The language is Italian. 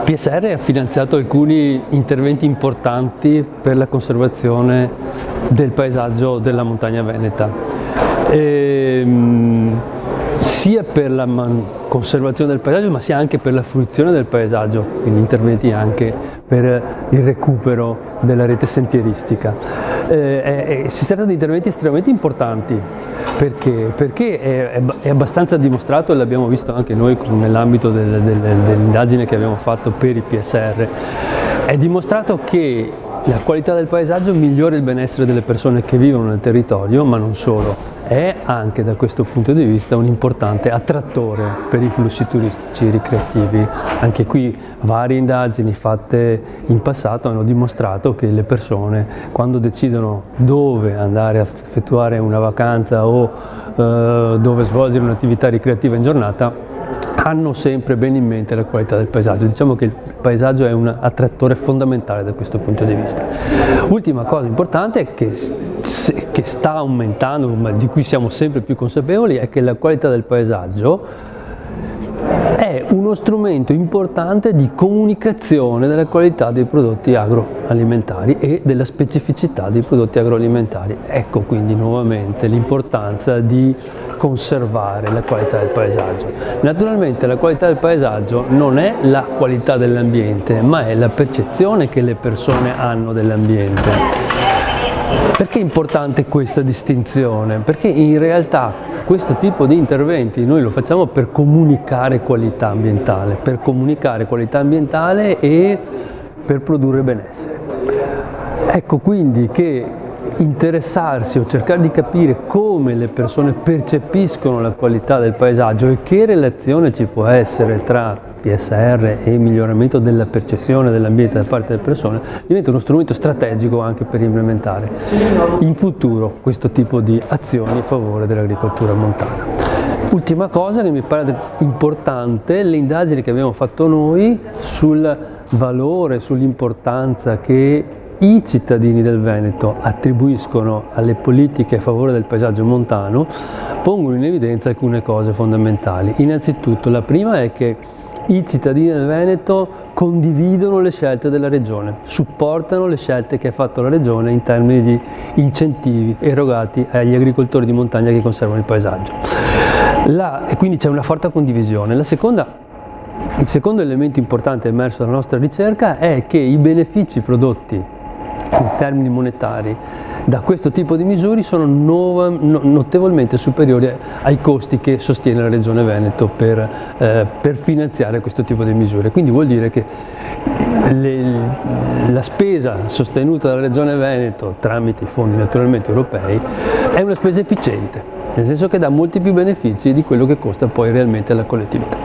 PSR ha finanziato alcuni interventi importanti per la conservazione del paesaggio della montagna veneta, sia per la conservazione del paesaggio ma sia anche per la fruizione del paesaggio, quindi interventi anche per il recupero della rete sentieristica. Si tratta di interventi estremamente importanti. Perché è abbastanza dimostrato, e l'abbiamo visto anche noi nell'ambito dell'indagine che abbiamo fatto per i PSR, è dimostrato che la qualità del paesaggio migliora il benessere delle persone che vivono nel territorio, ma non solo, è anche da questo punto di vista un importante attrattore per i flussi turistici ricreativi. Anche qui varie indagini fatte in passato hanno dimostrato che le persone, quando decidono dove andare a effettuare una vacanza o dove svolgere un'attività ricreativa in giornata, hanno sempre bene in mente la qualità del paesaggio. Diciamo che il paesaggio è un attrattore fondamentale da questo punto di vista. Ultima cosa importante è che sta aumentando, ma di cui siamo sempre più consapevoli, è che la qualità del paesaggio è uno strumento importante di comunicazione della qualità dei prodotti agroalimentari e della specificità dei prodotti agroalimentari. Ecco quindi nuovamente l'importanza di conservare la qualità del paesaggio. Naturalmente la qualità del paesaggio non è la qualità dell'ambiente, ma è la percezione che le persone hanno dell'ambiente. Perché è importante questa distinzione? Perché in realtà questo tipo di interventi noi lo facciamo per comunicare qualità ambientale, e per produrre benessere. Ecco quindi che interessarsi o cercare di capire come le persone percepiscono la qualità del paesaggio e che relazione ci può essere tra PSR e miglioramento della percezione dell'ambiente da parte delle persone diventa uno strumento strategico anche per implementare in futuro questo tipo di azioni a favore dell'agricoltura montana. Ultima cosa che mi pare importante, le indagini che abbiamo fatto noi sul valore, sull'importanza che i cittadini del Veneto attribuiscono alle politiche a favore del paesaggio montano pongono in evidenza alcune cose fondamentali. Innanzitutto la prima è che i cittadini del Veneto condividono le scelte della Regione, supportano le scelte che ha fatto la Regione in termini di incentivi erogati agli agricoltori di montagna che conservano il paesaggio. E quindi c'è una forte condivisione. Il secondo elemento importante emerso dalla nostra ricerca è che i benefici prodotti in termini monetari da questo tipo di misure sono notevolmente superiori ai costi che sostiene la Regione Veneto per finanziare questo tipo di misure. Quindi vuol dire che la spesa sostenuta dalla Regione Veneto tramite i fondi naturalmente europei è una spesa efficiente, nel senso che dà molti più benefici di quello che costa poi realmente alla collettività.